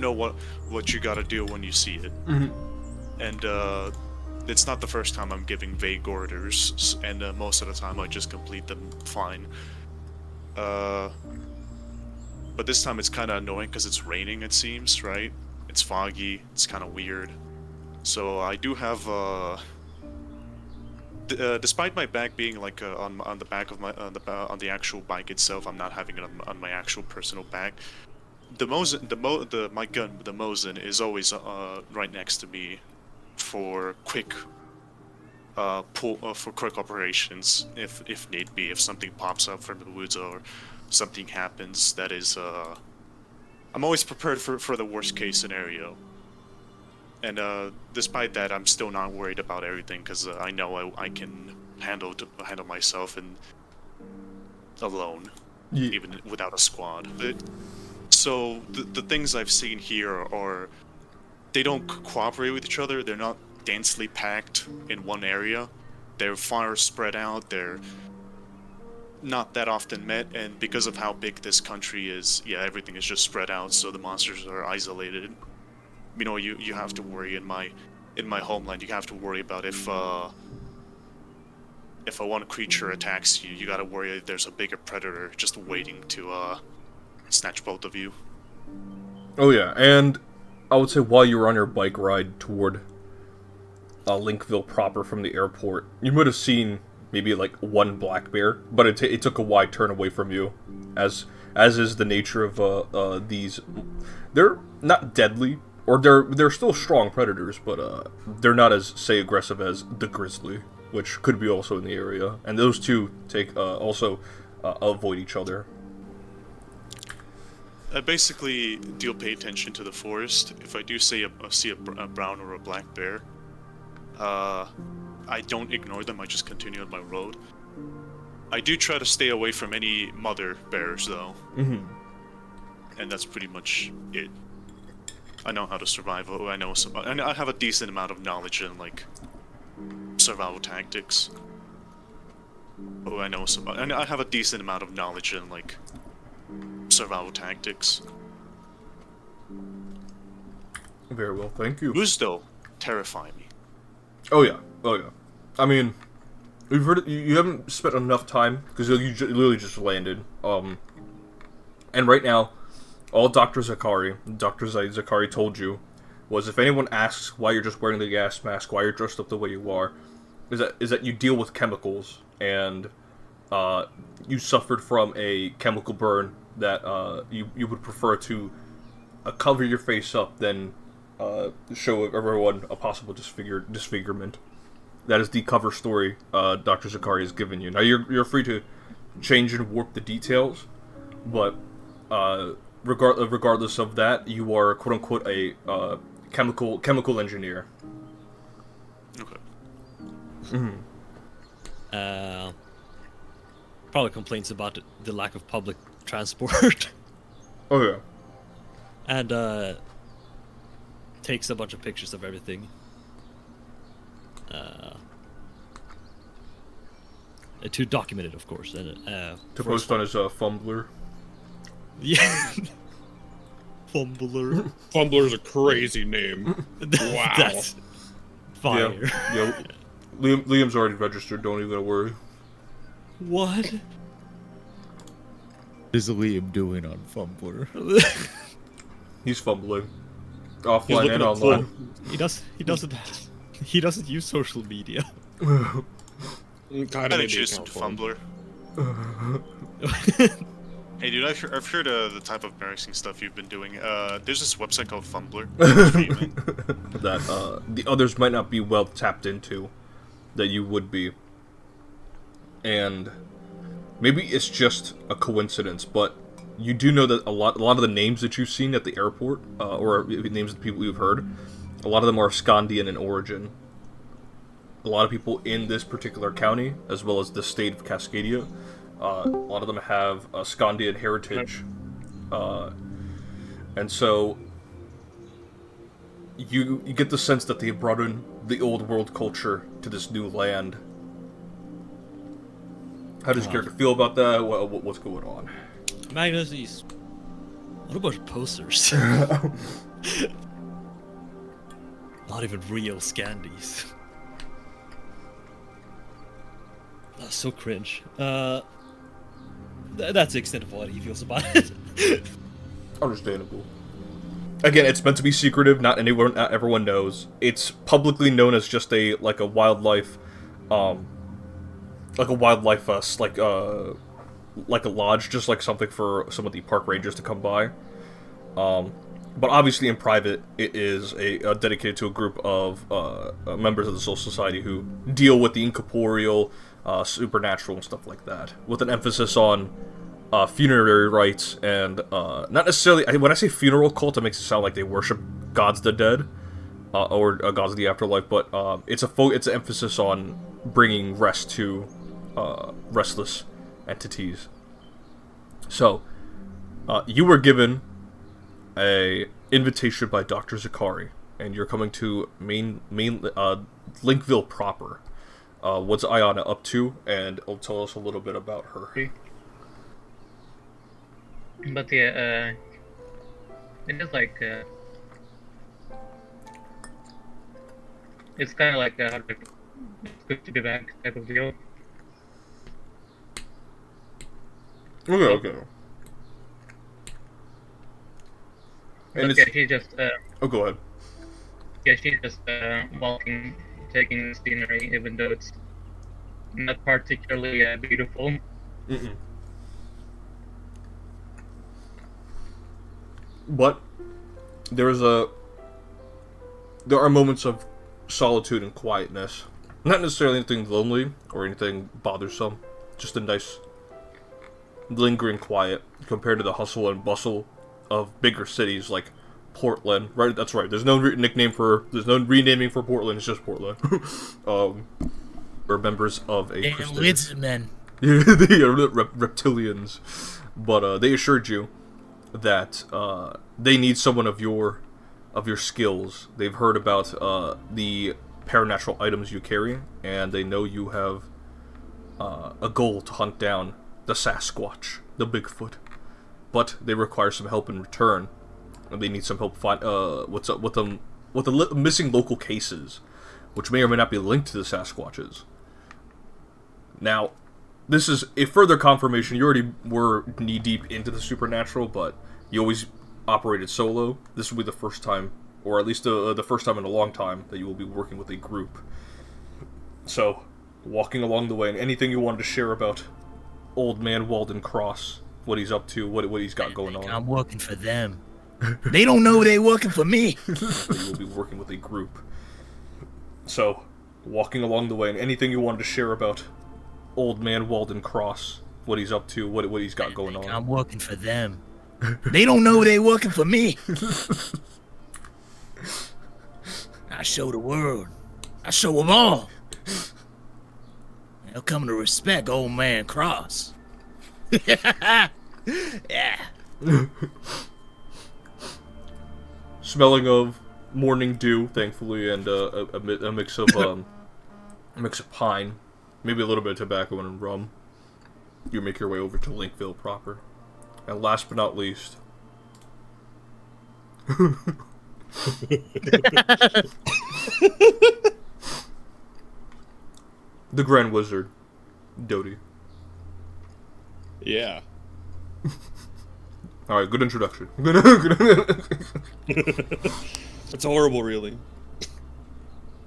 know what you gotta do when you see it. And it's not the first time I'm giving vague orders, and most of the time I just complete them fine. But this time it's kind of annoying because it's raining, it seems, right? It's foggy, it's kind of weird. So I do have, despite my bag being like on the back of my on the actual bike itself, I'm not having it on my actual personal bag. My gun, the Mosin, is always right next to me for quick for quick operations if need be, if something pops up from the woods or something happens that is I'm always prepared for the worst case scenario. And despite that, I'm still not worried about everything because I know I can handle myself and alone, even without a squad. So the things I've seen here are they don't cooperate with each other. They're not densely packed in one area. They're far spread out. They're not that often met, and because of how big this country is, yeah, everything is just spread out. So the monsters are isolated. You know, you have to worry in my homeland. You have to worry about if a one creature attacks you, you gotta worry that there's a bigger predator just waiting to snatch both of you. Oh yeah, and I would say while you were on your bike ride toward Linkville proper from the airport, you would have seen maybe like one black bear, but it took a wide turn away from you, as is the nature of these. They're not deadly, or they're still strong predators, but they're not as, say, aggressive as the grizzly, which could be also in the area, and those two also avoid each other. I basically do pay attention to the forest. If I do see a brown or a black bear, I don't ignore them, I just continue on my road. I do try to stay away from any mother bears, though. And that's pretty much it. I know how to survive. I have a decent amount of knowledge in, like, survival tactics. And I have a decent amount of knowledge in, like, survival tactics. Very well, thank you. Moose, though, terrify me. Oh yeah. I mean, you've heard you haven't spent enough time because you literally just landed. And right now, all Dr. Zakari told you was if anyone asks why you're just wearing the gas mask, why you're dressed up the way you are, is that you deal with chemicals and you suffered from a chemical burn that you would prefer to cover your face up than show everyone a possible disfigurement. That is the cover story Dr. Zakari has given you. Now you're free to change and warp the details, but regardless of that, you are quote unquote a chemical engineer. Okay. Probably complains about the lack of public transport. Oh yeah. And takes a bunch of pictures of everything. To document it, of course. And to post on his Fumbler. Yeah. Fumbler. Fumbler's a crazy name. Wow. That's fire. Yeah. Liam's already registered, don't even worry. What? What is Liam doing on Fumbler? He's fumbling. Offline and online. He doesn't use social media. Kind of adjacent to Fumbler. Hey dude, I've heard the type of embarrassing stuff you've been doing. There's this website called Fumbler. That the others might not be well tapped into, that you would be. And maybe it's just a coincidence, but you do know that a lot of the names that you've seen at the airport, or names of the people you've heard, a lot of them are Scandian in origin. A lot of people in this particular county, as well as the state of Cascadia, a lot of them have a Scandian heritage. And so you get the sense that they brought in the old world culture to this new land. How does your character feel about that? What's going on? Magnus, what about posters? Not even real Scandies. That's so cringe. That's the extent of what he feels about it. Understandable. Again, it's meant to be secretive. Not everyone knows. It's publicly known as just a wildlife, like a wildlife like a lodge, just like something for some of the park rangers to come by. But obviously, in private, it is dedicated to a group of members of the Soul Society who deal with the incorporeal, supernatural, and stuff like that, with an emphasis on funerary rites and not necessarily. When I say funeral cult, it makes it sound like they worship gods of the dead or gods of the afterlife. But it's an emphasis on bringing rest to restless entities. So you were given a invitation by Dr. Zakari, and you're coming to Linkville proper. What's Ayana up to? And it'll tell us a little bit about her. But yeah, it is like it's kind of like it's good to be back type of deal. Okay. And But yeah, she's just oh, go ahead. yeah, she's just walking, taking the scenery, even though it's not particularly beautiful. Mm-mm. But there are moments of solitude and quietness. Not necessarily anything lonely or anything bothersome. Just a nice lingering quiet compared to the hustle and bustle of bigger cities like Portland. Right, that's right. There's no renaming for Portland. It's just Portland. We're members of a Christian. men. Yeah, they are reptilians. But they assured you that they need someone of your skills. They've heard about the paranatural items you carry, and they know you have a goal to hunt down the Sasquatch, the Bigfoot. But they require some help in return, and they need some help find what's up with them with the missing local cases, which may or may not be linked to the Sasquatches. Now, this is a further confirmation. You already were knee-deep into the supernatural, but you always operated solo. This will be the first time, or at least the first time in a long time, that you will be working with a group. So, walking along the way, and anything you wanted to share about Old Man Walden Cross, what he's up to, what he's got going on. I'm working for them. They don't know they're working for me. You will be working with a group. So, walking along the way, and anything you wanted to share about Old Man Walden Cross, what he's up to, what he's got going on. I'm working for them. They don't know they're working for me. I show the world. I show them all. They'll come to respect Old Man Cross. Yeah. Smelling of morning dew, thankfully, and a mix of pine, maybe a little bit of tobacco and rum. You make your way over to Linkville proper, and last but not least, the Grand Wizard, Doty. Yeah. All right, good introduction. It's horrible, really.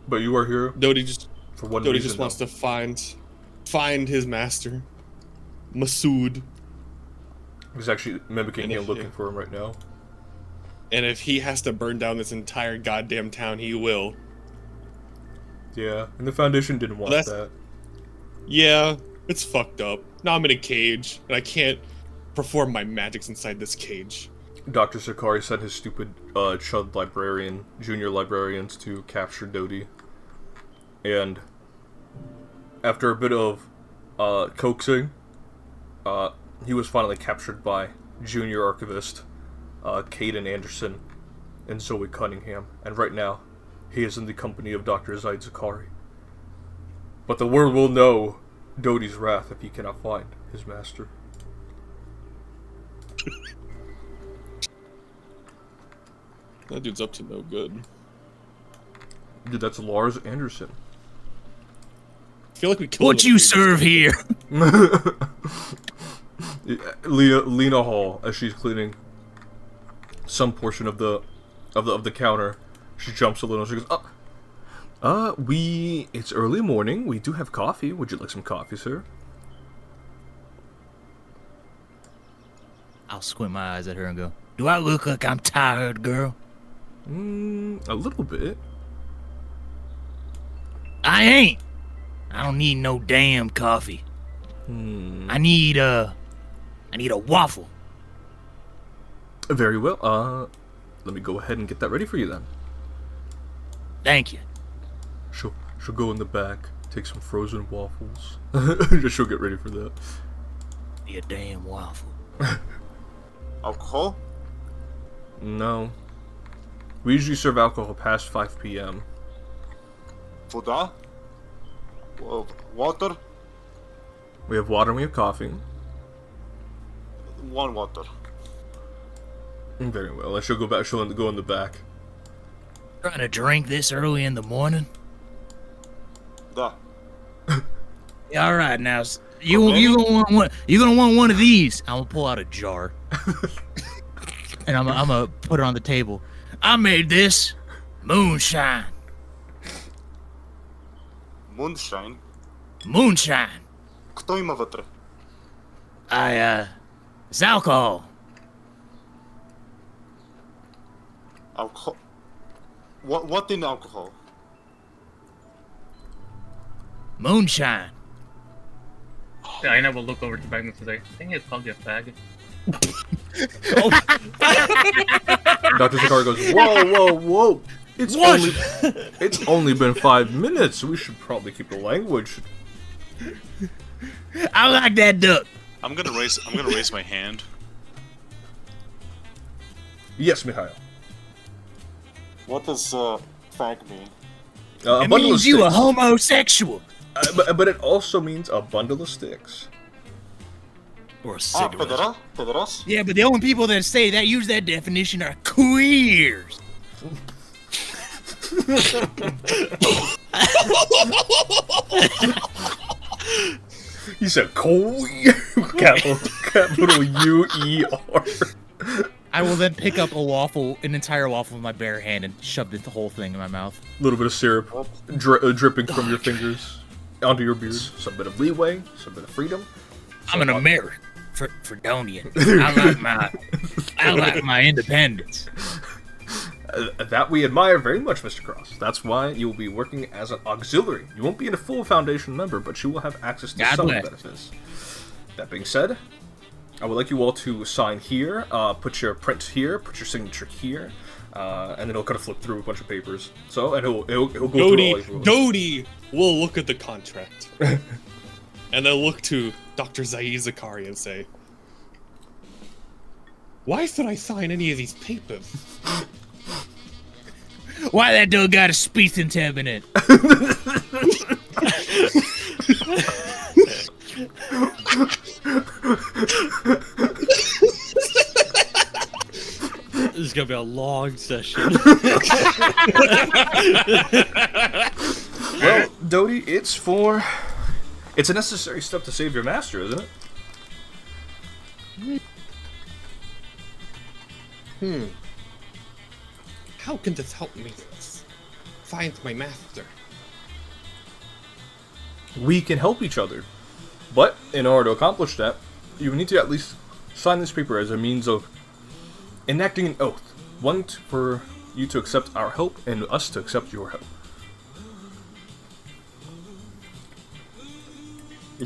But you are here Doty just for one Doty reason. just wants to find his master, Masood. He's actually mimicking And him, if- looking for him right now. And if he has to burn down this entire goddamn town, he will. Yeah, and the Foundation didn't want That's- that. Yeah, it's fucked up. Now I'm in a cage, and I can't perform my magics inside this cage. Dr. Sakari sent his stupid chud librarian, junior librarians to capture Doty. And after a bit of coaxing, he was finally captured by junior archivist Caden Anderson and Zoe Cunningham. And right now, he is in the company of Dr. Zaid Zakari. But the world will know Doty's wrath if he cannot find his master. That dude's up to no good. Dude, that's Lars Anderson. I feel like we killed What him in you the previous serve game. here? Lena Hall, as she's cleaning some portion of the counter, she jumps a little. She goes, it's early morning. We do have coffee. Would you like some coffee, sir? I'll squint my eyes at her and go, do I look like I'm tired, girl? A little bit. I ain't. I don't need no damn coffee. I need a waffle. Very well. Let me go ahead and get that ready for you then. Thank you. She'll go in the back, take some frozen waffles. She'll get ready for that. Be a damn waffle. Alcohol? No. We usually serve alcohol past 5 p.m. Voda? Water? We have water and we have coffee. One water. Very well. She'll go back. She'll go in the back. Trying to drink this early in the morning? Da. Yeah, all right, now you gonna want one of these. I'm gonna pull out a jar, and I'm gonna put it on the table. I made this moonshine. Moonshine? Moonshine. Кто има вътре? It's alcohol. Alcohol? What in alcohol? Moonshine. Diana will look over to Magnus and say, I think it's called you a faggot. Dr. Zakari goes, whoa. It's only been 5 minutes. We should probably keep the language. I like that duck. I'm gonna raise my hand. Yes, Mikhail. What does fag mean? A It bundle means of you a sticks. homosexual. But it also means a bundle of sticks. Or a Ah, cigarette. pederal? Pederas? Yeah, but the only people that say that use that definition are queers. He said, "Cool." capital U-E-R. I will then pick up an entire waffle with my bare hand, and shove the whole thing in my mouth. A little bit of syrup dripping from your fingers onto your beard. Some bit of leeway, some bit of freedom. I'm an American, Fredonian. I like my independence. That we admire very much, Mr. Cross. That's why you will be working as an auxiliary. You won't be a full Foundation member, but you will have access to God some bless. benefits. That being said, I would like you all to sign here, put your print here, put your signature here, and then he'll kind of flip through a bunch of papers. So, and he'll go through all these rules. Dodie will look at the contract. And then look to Dr. Zaid Zakari and say, why should I sign any of these papers? Why that dude got a speech tab in it? This is gonna be a long session. Well, Dodie, it's a necessary step to save your master, isn't it? How can this help me find my master? We can help each other. But in order to accomplish that, you need to at least sign this paper as a means of enacting an oath. One for you to accept our help and us to accept your help.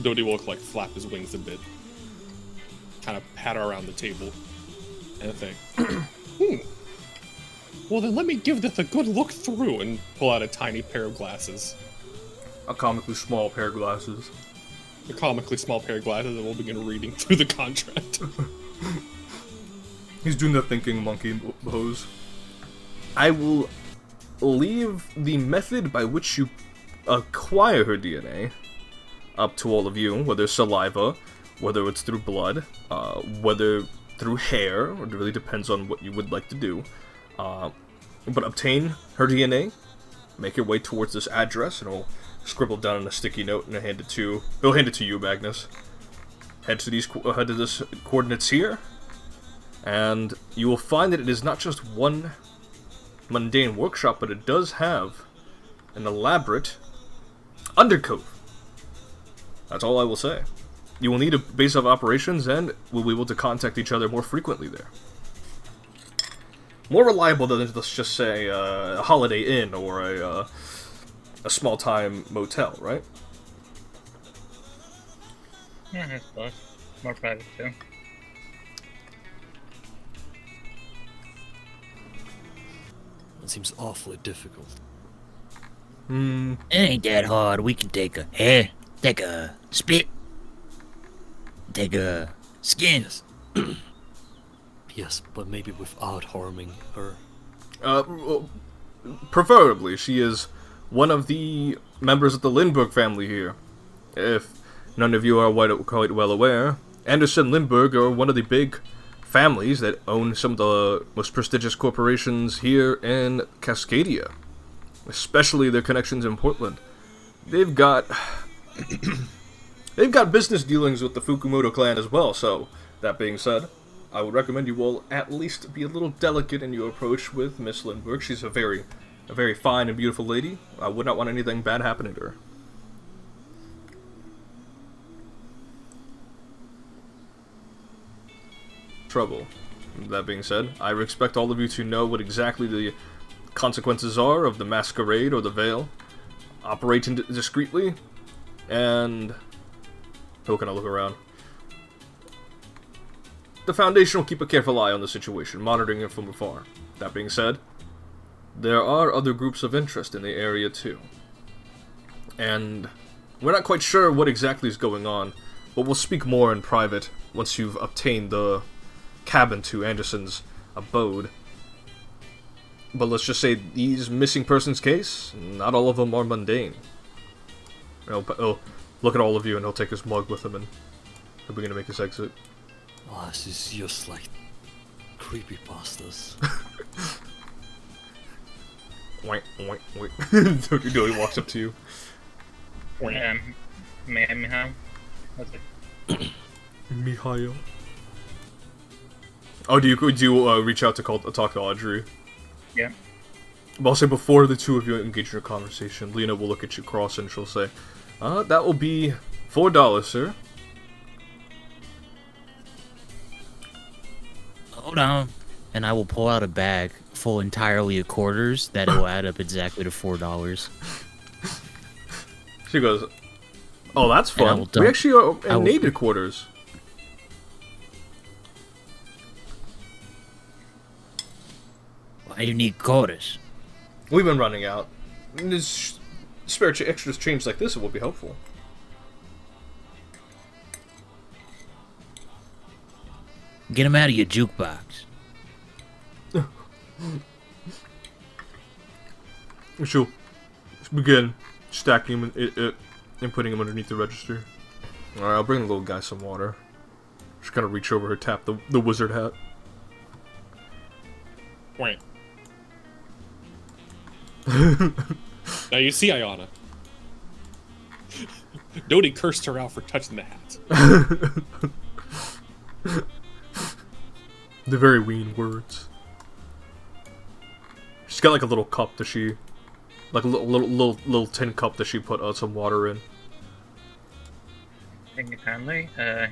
Dodie will like flap his wings a bit, kind of patter around the table, and think, Well, then let me give this a good look through and pull out a tiny pair of glasses. A comically small pair of glasses. A comically small pair of glasses, and we'll begin reading through the contract. He's doing the thinking monkey pose. I will leave the method by which you acquire her DNA up to all of you, whether saliva, whether it's through blood, whether through hair, or it really depends on what you would like to do. but obtain her DNA, make your way towards this address, and he'll scribble down on a sticky note and he'll hand it to you, Magnus. Head to this coordinates here, and you will find that it is not just one mundane workshop, but it does have an elaborate undercove. That's all I will say. You will need a base of operations, and we'll be able to contact each other more frequently there. More reliable than, let's just say, a Holiday Inn or a small-time motel, right? Yeah, I suppose. More private too. It seems awfully difficult. It ain't that hard. We can take a hair, take a spit, take a skin. Yes. Yes, but maybe without harming her. Well, preferably, she is one of the members of the Lindbergh family here. If none of you are quite well aware, Anderson Lindbergh are one of the big families that own some of the most prestigious corporations here in Cascadia, especially their connections in Portland. They've got business dealings with the Fukumoto clan as well. So that being said, I would recommend you all at least be a little delicate in your approach with Miss Lindbergh. She's a very fine and beautiful lady. I would not want anything bad happening to her. Trouble. That being said, I expect all of you to know what exactly the consequences are of the masquerade or the veil. Operate discreetly, and how can I look around? The Foundation will keep a careful eye on the situation, monitoring it from afar. That being said, there are other groups of interest in the area too. And we're not quite sure what exactly is going on, but we'll speak more in private once you've obtained the cabin to Anderson's abode. But let's just say these missing persons case, not all of them are mundane. He'll look at all of you and he'll take his mug with him and he'll begin to make his exit. Oh, this is just like creepypastas. Wait. He walks up to you. Mihail? What's it? Mihail. Oh, do you reach out to talk to Audrey? Yeah. But I'll say before the two of you engage in a conversation, Lena will look at you cross and she'll say, that will be $4, sir. Hold on. And I will pull out a bag full entirely of quarters that will add up exactly to $4. She goes, oh, that's And I fun. will We actually I will- needed quarters. Why do you need quarters? We've been running out. This spare extra change like this will be helpful. Get them out of your jukebox. She'll begin stacking him and putting him underneath the register. Alright, I'll bring the little guy some water. Just kind of reach over her, tap the wizard hat. Wait. Now you see Ayana. Dodie cursed her out for touching the hat. The very ween words. She's got like a little cup that she, like a little tin cup that she put some water in. Thank you kindly.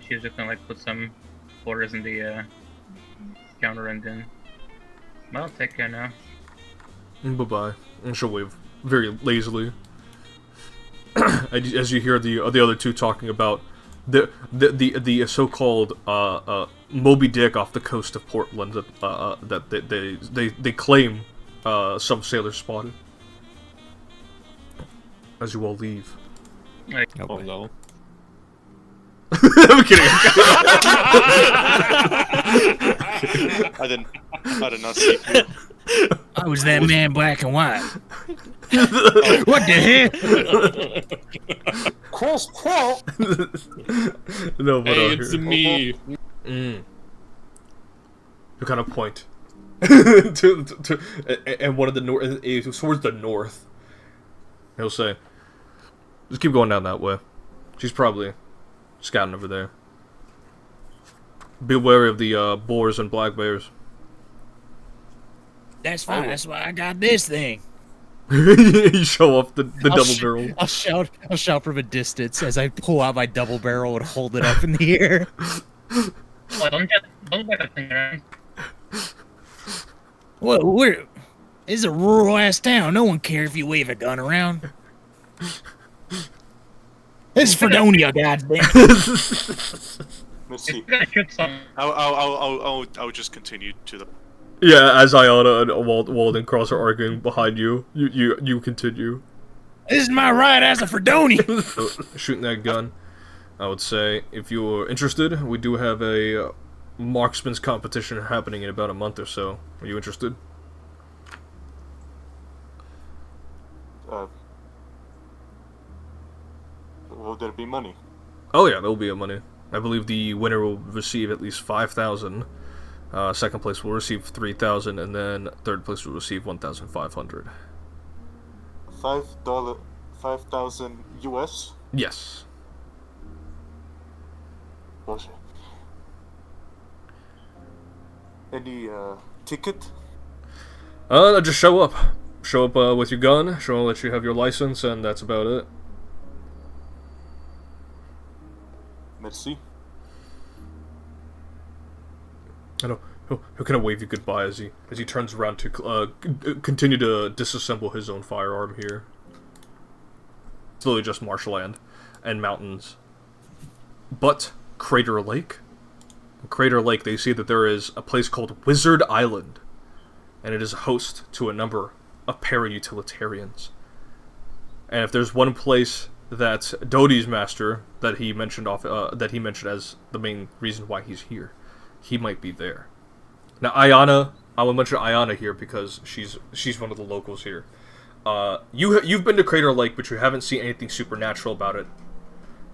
She's just gonna like put some quarters in the counter and then. Well, take care now. Bye bye. And she'll wave very lazily. As you hear the other two talking about the so-called Moby Dick off the coast of Portland that they claim some sailors spotted. As you all leave. Oh no. I'm kidding. I did not see you. I was that man black and white. What the hell? Cross quote. No, but Hey, it's me. You kind of point and one of the north towards the north. He'll say, "Just keep going down that way. She's probably scouting over there. Be wary of the boars and black bears." That's fine. That's why I got this thing. You show off the I'll double barrel. I'll shout from a distance as I pull out my double barrel and hold it up in the air. Well, don't let that thing around. Well, this is a rural ass town. No one cares if you wave a gun around. This is Fredonia, goddamn. Merci. You gotta shoot some. I'll just continue to the. Yeah, as Iona and Walden Cross are arguing behind you, you continue. This is my right as a Fredonia. So, shooting that gun, I would say, if you're interested, we do have a marksman's competition happening in about a month or so. Are you interested? Will there be money? Oh yeah, there'll be a money. I believe the winner will receive at least 5,000. Second place will receive 3,000, and then third place will receive 1,500. $5,000 US? Yes. Bullshit. Any ticket? Just show up. Show up with your gun. Show them that you have your license, and that's about it. Merci. I know. He'll kind of wave you goodbye as he turns around to continue to disassemble his own firearm here. It's literally just marshland and mountains. But Crater Lake. In Crater Lake, they see that there is a place called Wizard Island, and it is a host to a number of para-utilitarians. And if there's one place that Doty's master that he mentioned as the main reason why he's here, he might be there. Now, Ayana, I will mention Ayana here because she's one of the locals here. You've been to Crater Lake, but you haven't seen anything supernatural about it.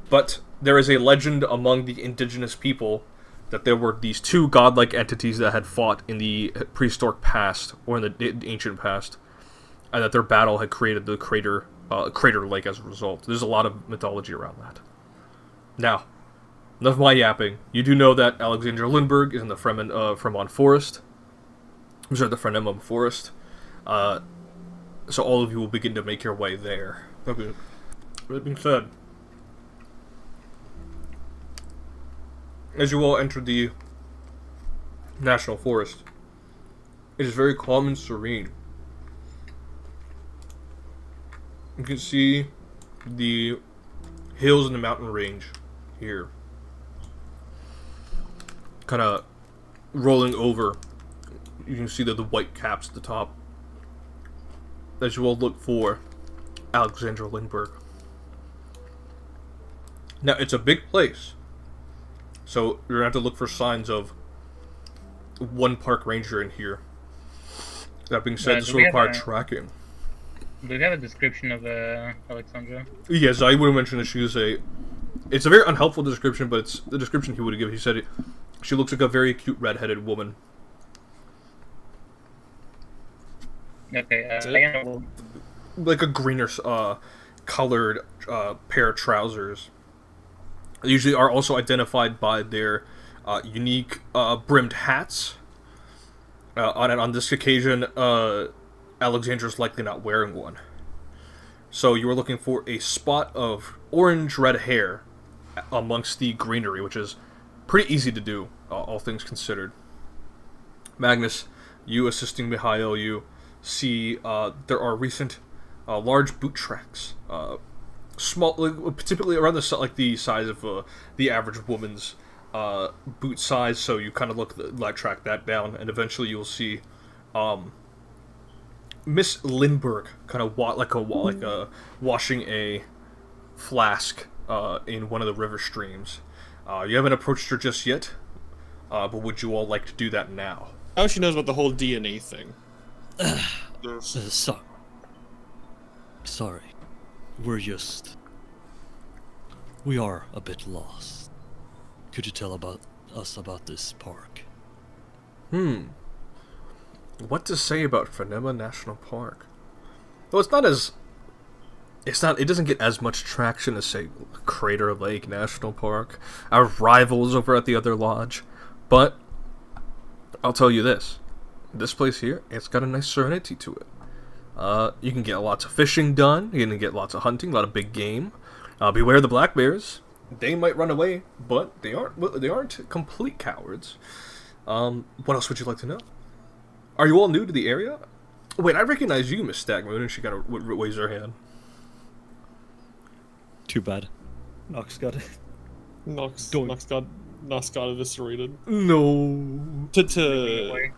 But there is a legend among the indigenous people that there were these two godlike entities that had fought in the prehistoric past, or in the ancient past, and that their battle had created the Crater Lake as a result. There's a lot of mythology around that. Now, enough of my yapping. You do know that Alexandra Lindbergh is in the Fremont Forest. I'm sorry, the Fremont Forest. So all of you will begin to make your way there. Okay. That being said, as you all enter the National Forest, it is very calm and serene. You can see the hills and the mountain range here, kind of rolling over. You can see the white caps at the top as you all look for Alexandra Lindbergh. Now, it's a big place, so you're gonna have to look for signs of one park ranger in here. That being said, this will require tracking. Do we have a description of Alexandra? Yes, I would have mentioned that she is it's a very unhelpful description, but it's the description he would have given. He said she looks like a very cute red-headed woman. Okay, Like a greener colored pair of trousers. They usually are also identified by their unique brimmed hats. On this occasion, Alexandra's likely not wearing one. So you were looking for a spot of orange-red hair amongst the greenery, which is pretty easy to do, all things considered. Magnus, you assisting Mihail, you see there are recent large boot tracks, small, typically around the size of the average woman's boot size. So you kind of track that down, and eventually you'll see Miss Lindbergh kind of washing a flask in one of the river streams. You haven't approached her just yet, but would you all like to do that now? How she knows about the whole DNA thing? There's Sorry. We are a bit lost. Could you tell us about this park? What to say about Frenema National Park? Well, it's not as... It doesn't get as much traction as, say, Crater Lake National Park. Our rivals over at the other lodge. But, I'll tell you this. This place here, it's got a nice serenity to it. You can get lots of fishing done. You're going to get lots of hunting, a lot of big game. Beware the black bears. They might run away, but they aren't complete cowards. What else would you like to know? Are you all new to the area? Wait, I recognize you, Miss Stagmoon, and she kind of raised her hand. Too bad. Nox got it. Nox Doink. got eviscerated. No. Anyway,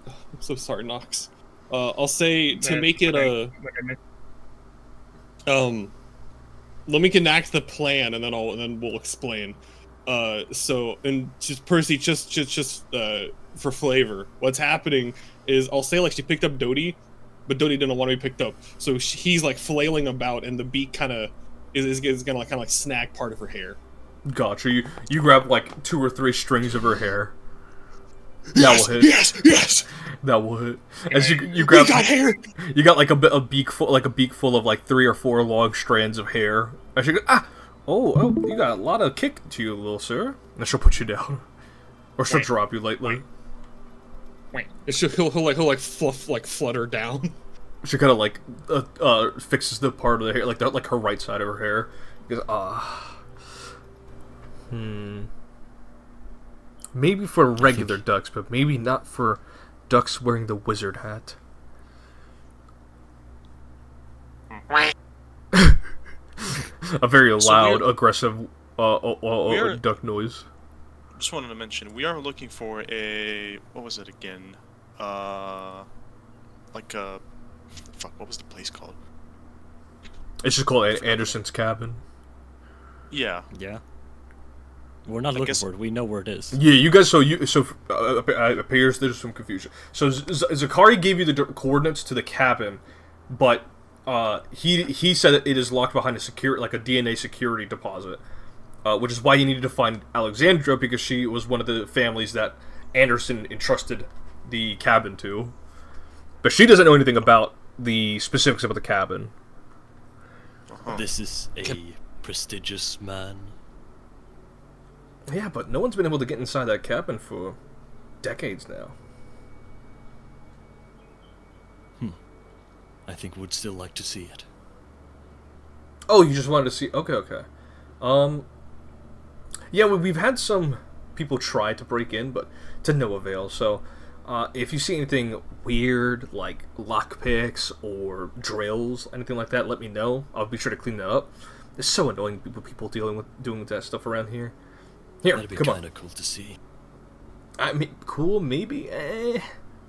I'm so sorry, Nox. I'll say to that's make it what a what I missed. let me enact the plan and then we'll explain. So and just Percy, just for flavor, what's happening is I'll say like she picked up Dodie, but Dodie didn't want to be picked up, so he's like flailing about, and the beak kind of is gonna like kind of like snag part of her hair. Gotcha. You grab like 2 or 3 strings of her hair. That will hit. Yes. That will hit. As you grab, We got hair. you got like a beak full of like 3 or 4 long strands of hair. And she goes, oh, you got a lot of kick to you, little sir. And she'll put you down, or she'll drop you lightly. Wait. He'll flutter down. She kind of like fixes the part of the hair, like her right side of her hair. He goes, Maybe for regular ducks, but maybe not for ducks wearing the wizard hat. A very loud, aggressive duck noise. Just wanted to mention, we are looking for a... What was it again? Like a... Fuck, what was the place called? It's just called Anderson's Cabin. Yeah. Yeah. We're not looking for it. We know where it is. Yeah, you guys. Appears there's some confusion. So Zakari gave you the coordinates to the cabin, but he said that it is locked behind a DNA security deposit, which is why you needed to find Alexandra, because she was one of the families that Anderson entrusted the cabin to. But she doesn't know anything about the specifics about the cabin. This is a prestigious man. Yeah, but no one's been able to get inside that cabin for decades now. I think would still like to see it. Oh, you just wanted to see... Okay. Yeah, we've had some people try to break in, but to no avail. So, if you see anything weird, like lockpicks or drills, anything like that, let me know. I'll be sure to clean that up. It's so annoying, people doing that stuff around here. Here, That'd be come kind on. of cool to see. I mean, cool, maybe.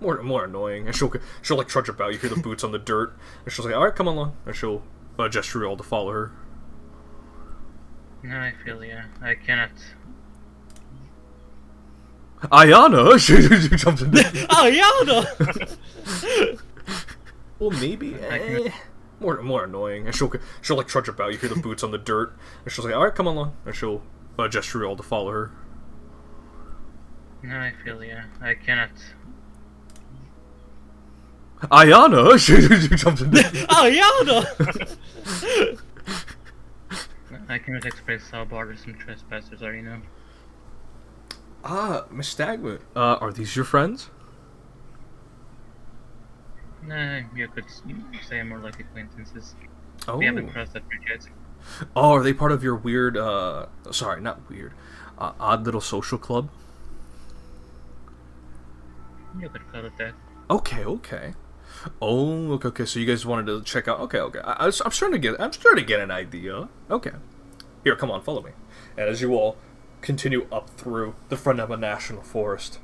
More annoying. And she'll like trudge about. You hear the boots on the dirt, and she'll say, "All right, come along." And she'll gesture you all to follow her. No, I feel ya. I cannot. Ayana, she jumps in. Ayana! Well, maybe. More annoying. And she'll like trudge about. You hear the boots on the dirt, and she'll say, "All right, come along." And she'll gesture you all to follow her. No, I feel ya. I cannot. Ayana, she jumps in. Ayana! I cannot express how bothersome trespassers are, you know. Miss Stagwood, are these your friends? Nah, you could say more like acquaintances. Oh. We haven't crossed that bridge yet. Oh, are they part of your weird, sorry, not weird, odd little social club? You could call it that. Okay. Oh, okay, so you guys wanted to check out, okay. I'm starting to get an idea. Okay. Here, come on, follow me. And as you all continue up through the Frenema National Forest,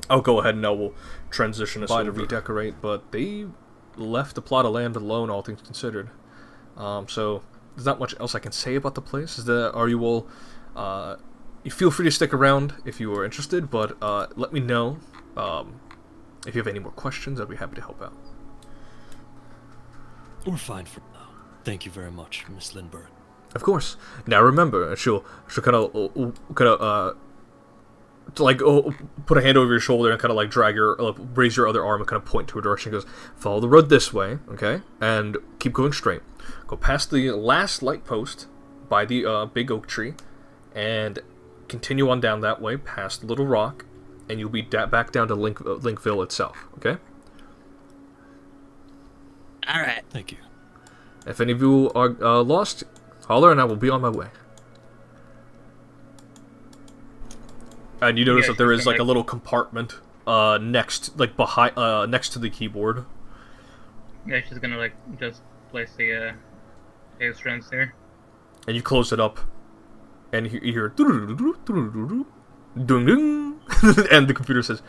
I'll go ahead and now we'll transition us to redecorate, but they left a plot of land alone, all things considered. So there's not much else I can say about the place. Are you all? You feel free to stick around if you are interested, but let me know if you have any more questions. I'd be happy to help out. We're fine for now. Thank you very much, Miss Lindbergh. Of course. Now remember, she'll kind of to like put a hand over your shoulder and kind of like raise your other arm and kind of point to a direction. Goes, follow the road this way, okay, and keep going straight. Go past the last light post by the big oak tree, and continue on down that way past Little Rock, and you'll be back down to Linkville itself. Okay. All right. Thank you. If any of you are lost, holler, and I will be on my way. And you notice that there is like a little compartment next to the keyboard. Yeah, she's gonna like just place the strands there. And you close it up, and you hear dung dung, and the computer says,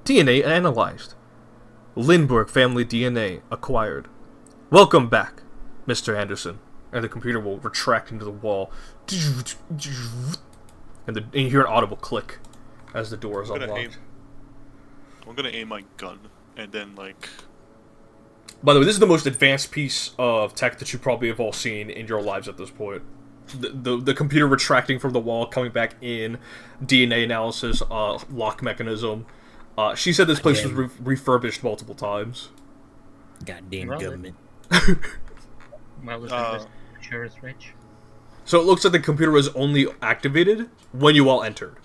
DNA analyzed. Lindbergh family DNA acquired. Welcome back, Mr. Anderson. And the computer will retract into the wall. And you hear an audible click as the door is unlocked. I'm gonna aim my gun, and then like... By the way, this is the most advanced piece of tech that you probably have all seen in your lives at this point. The computer retracting from the wall, coming back in, DNA analysis, lock mechanism. She said this place was refurbished multiple times. Goddamn Well, government. Well, this sure is rich. So it looks like the computer was only activated when you all entered.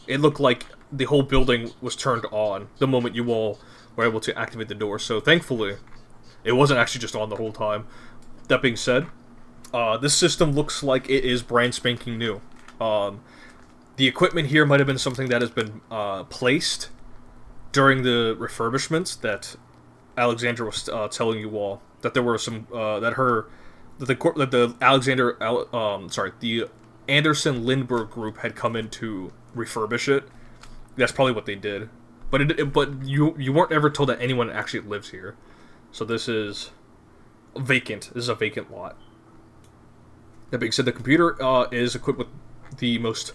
It looked like the whole building was turned on the moment you all were able to activate the door. So thankfully, it wasn't actually just on the whole time. That being said, this system looks like it is brand spanking new. The equipment here might have been something that has been placed during the refurbishments that Alexandra was telling you all. That there were some the Anderson Lindbergh group had come in to refurbish it. That's probably what they did. But you weren't ever told that anyone actually lives here. So this is vacant. This is a vacant lot. That being said, the computer is equipped with the most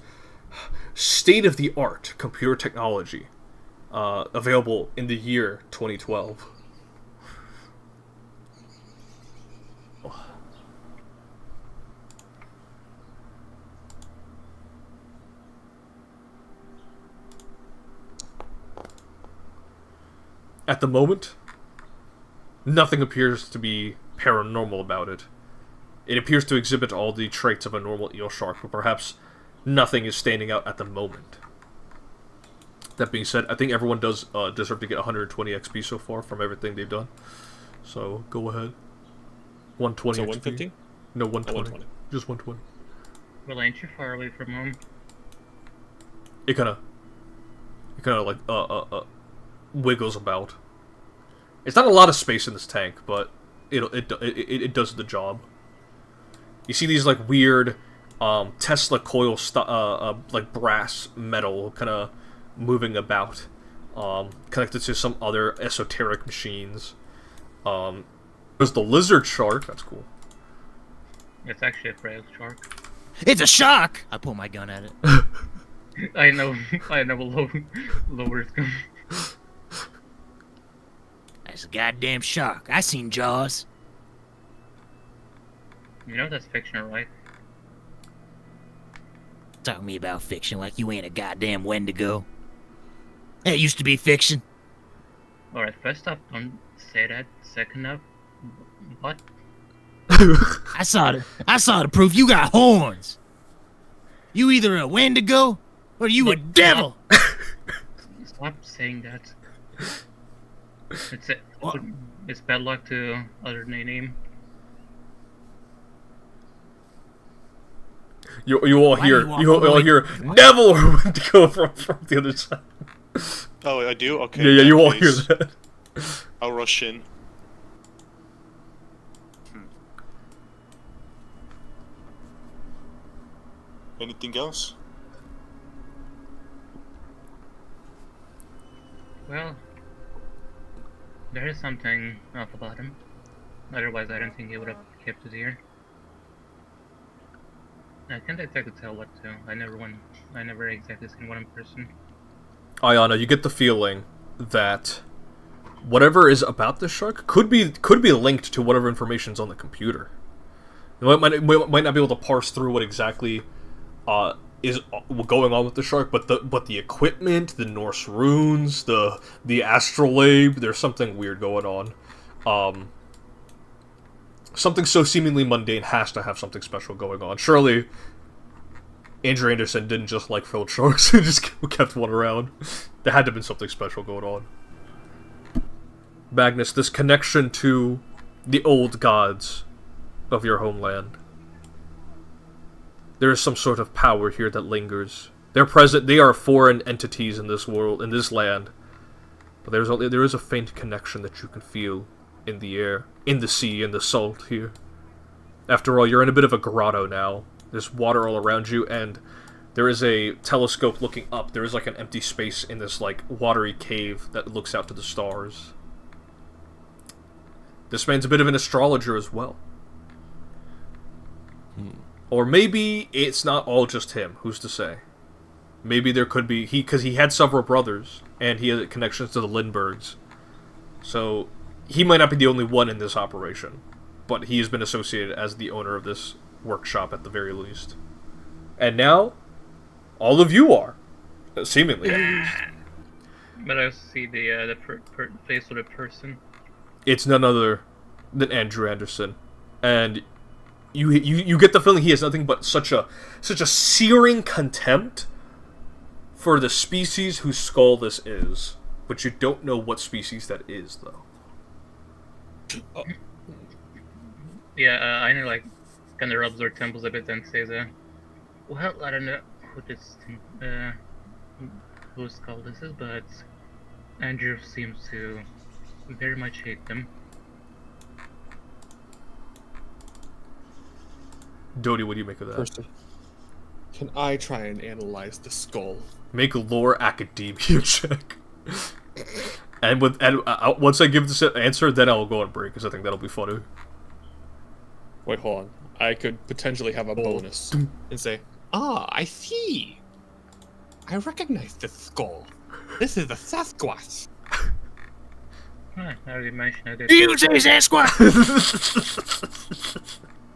state-of-the-art computer technology available in the year 2012. At the moment, nothing appears to be paranormal about it. It appears to exhibit all the traits of a normal eel shark, but perhaps nothing is standing out at the moment. That being said, I think everyone does deserve to get 120 XP so far from everything they've done. So, go ahead. 120 So XP. 150? No, 120. 120. Just 120. Well, ain't you far away from home? It kind of like, wiggles about. It's not a lot of space in this tank, but it does the job. You see these like weird Tesla coil like brass metal kind of moving about, connected to some other esoteric machines. There's the lizard shark. That's cool. It's actually a frail shark. It's a shark! I pull my gun at it. I know lower gun. That's a goddamn shark. I seen Jaws. You know that's fictional, right? Talk to me about fiction like you ain't a goddamn Wendigo. That used to be fiction. Alright, first up, don't say that. Second up, what? I saw the proof. You got horns. You either a Wendigo or you a devil. Stop saying that. What? It's bad luck to other name. You all Why hear do you you all walk hear away? devil or Wendigo from the other side. Oh, I do? Okay. Yeah, in that you all hear case, that. I'll rush in. Anything else? Well, there is something off about him. Otherwise, I don't think he would have kept it here. I can't exactly tell what to. I never exactly seen one in person. Ayana, you get the feeling that whatever is about this shark could be linked to whatever information's on the computer. You might not be able to parse through what exactly is going on with the shark, but the equipment, the Norse runes, the astrolabe, there's something weird going on. Something so seemingly mundane has to have something special going on. Surely Andrew Anderson didn't just like filled sharks and just kept one around. There had to have been something special going on. Magnus, this connection to the old gods of your homeland. There is some sort of power here that lingers. They're present. They are foreign entities in this world, in this land. But there is a faint connection that you can feel in the air, in the sea, in the salt here. After all, you're in a bit of a grotto now. There's water all around you, and there is a telescope looking up. There is like an empty space in this like watery cave that looks out to the stars. This man's a bit of an astrologer as well. Or maybe it's not all just him. Who's to say? Maybe there could be because he had several brothers and he had connections to the Lindberghs. So he might not be the only one in this operation, but he has been associated as the owner of this workshop at the very least. And now, all of you are, seemingly at least. But I also see the face of the person. It's none other than Andrew Anderson, and you get the feeling he has nothing but such a searing contempt for the species whose skull this is, but you don't know what species that is, though. Yeah, Einar like kind of rubs her temples a bit and says, "Well, I don't know whose skull this is, but Andrew seems to very much hate them." Dodie, what do you make of that? Percy, can I try and analyze the skull? Make a lore academia check. And once I give this answer, then I'll go on break, because I think that'll be funny. Wait, hold on. I could potentially have a bonus and say, I see. I recognize this skull. This is a Sasquatch. Now you mention it. Do you say Sasquatch?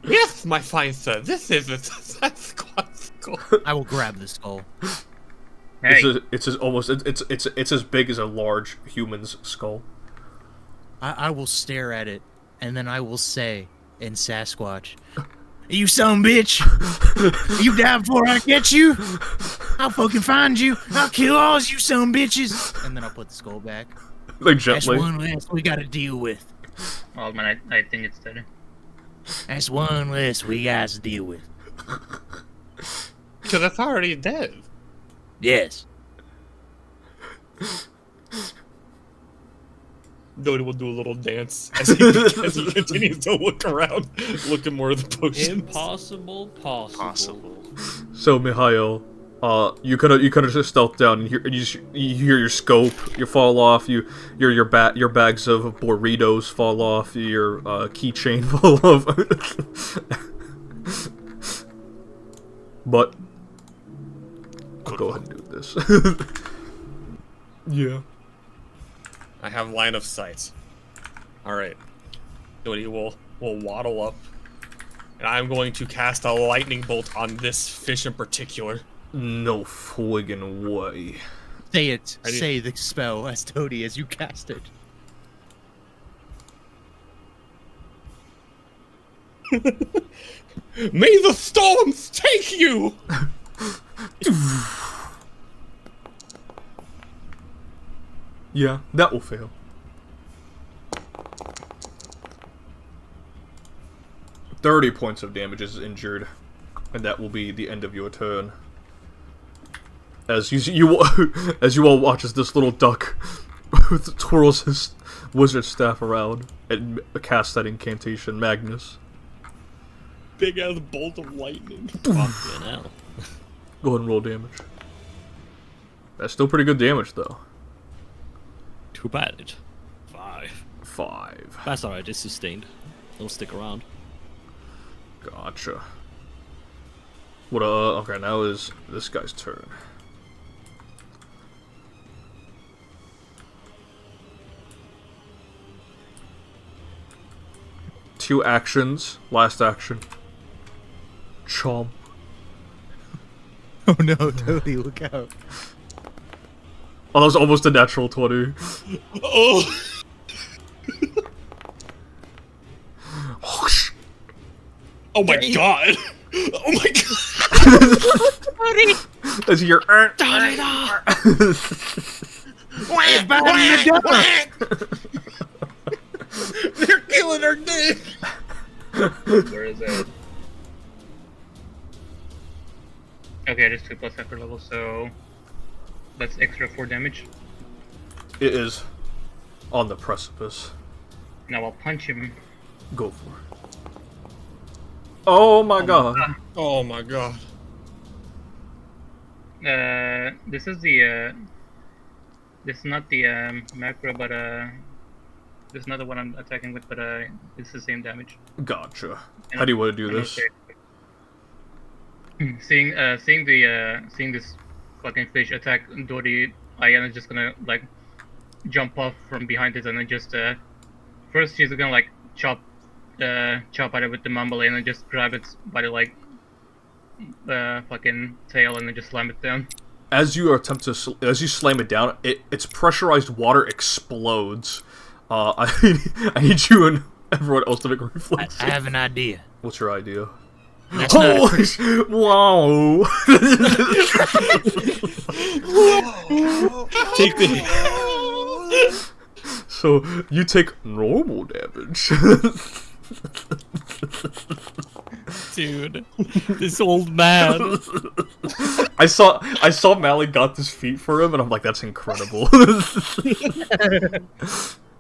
Yes, my fine sir. This is a Sasquatch skull. I will grab the skull. Hey, It's as big as a large human's skull. I will stare at it, and then I will say in Sasquatch, "You son of a bitch! You die before I catch you! I'll fucking find you! I'll kill all you son of bitches!" And then I'll put the skull back. Like That's gently. one less we gotta deal with. well, man, I think it's steady. That's one less we guys to deal with. Because it's already dead. Yes. Dodie will do a little dance as he continues to look around, looking more of the potions. Impossible possible. Possible. So Mihail, you could have just stealthed down and you hear your scope, you fall off, your bags of burritos fall off, your keychain fall off. But I'll go ahead and do this. Yeah. I have line of sight. Alright. Dodie will waddle up. And I'm going to cast a lightning bolt on this fish in particular. No friggin' way. Say it. Ready? Say the spell as Toady as you cast it. May the storms take you! Yeah, that will fail. "30 points of damage is injured, and that will be the end of your turn. As you all watch as this little duck twirls his wizard staff around and casts that incantation, Magnus. Big ass bolt of lightning. Fucking hell. Go ahead and roll damage. That's still pretty good damage, though. Too bad. 5. That's alright, it's sustained. It'll stick around. Gotcha. What? Okay, now is this guy's turn. Two actions. Last action. Chomp. Oh no, Toadie, look out. Oh, that was almost a natural 20. Oh! Oh my god! Oh my god! As your They're killing our dick! Where is it? Okay, just 2 plus effort level, so that's extra 4 damage. It is on the precipice. Now I'll punch him. Go for it. Oh my god. Oh my god. This is the this is not the macro, but this is not the one I'm attacking with, but it's the same damage. Gotcha. How do you want to do this? Seeing this fucking fish attack Dory, I am just gonna like jump off from behind it and then just first she's gonna like chop at it with the mumble and then just grab it by the like fucking tail and then just slam it down. As you attempt to, as you slam it down, its pressurized water explodes. I need you and everyone else to make a reflex. I have an idea. What's your idea? That's not a Holy wow! Take the. So you take normal damage. Dude, this old man. I saw Malik got this feat for him, and I'm like, that's incredible.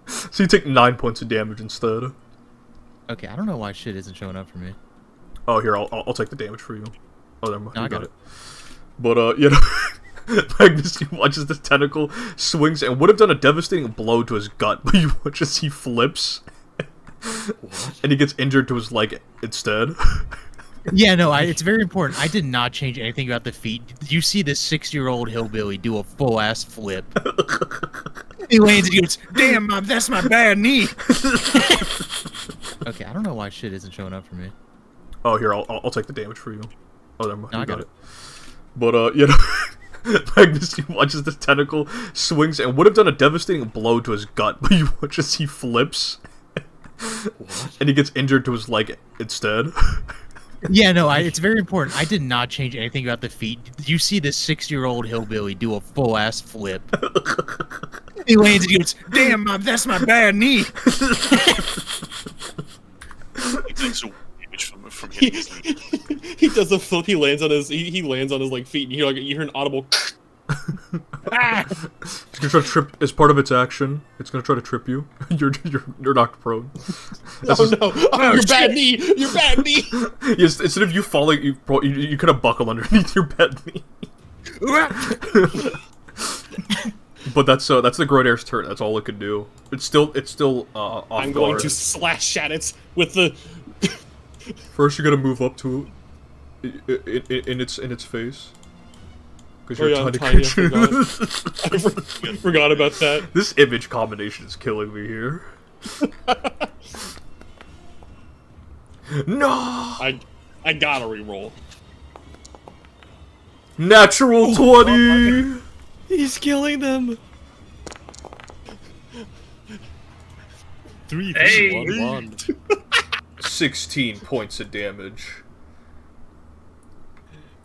So you take 9 points of damage instead. Okay, I don't know why shit isn't showing up for me. Oh, here, I'll take the damage for you. Oh, never mind. No, You I got it. But, you know, Magnus watches this tentacle, swings, and would have done a devastating blow to his gut, but you watch as he flips, and he gets injured to his leg instead. Yeah, no, it's very important. I did not change anything about the feet. You see this 6-year-old hillbilly do a full-ass flip. He lands and he goes, damn, Mom, that's my bad knee. Okay, I don't know why shit isn't showing up for me. Oh, here, I'll take the damage for you. Oh, never mind. No, You I got it. But, you know, Magnus watches this tentacle, swings, and would have done a devastating blow to his gut, but you watch as he flips, and he gets injured to his leg instead. Yeah, no, it's very important. I did not change anything about the feet. You see this 6-year-old hillbilly do a full-ass flip. He lands and he goes, damn, Mom, that's my bad knee. He takes a damage from hitting his knee. He does a flip. He lands on his like feet, and you hear an audible. Ah! It's gonna try to trip as part of its action. It's gonna try to trip you. You're knocked prone. Oh no! Oh, your bad knee! Your bad knee! Yes, instead of you falling, you kind of buckle underneath your bed knee. But that's the Grodair's turn. That's all it could do. It's still off I'm guard. going to slash at it with the. First, you gotta move up to it in its face. Because Oh, you're yeah, I'm tiny tiny, I creature. Forgot about that. This image combination is killing me here. No! I gotta reroll. Natural 20! He's killing them. 3 Hey. 1 1. 16 points of damage.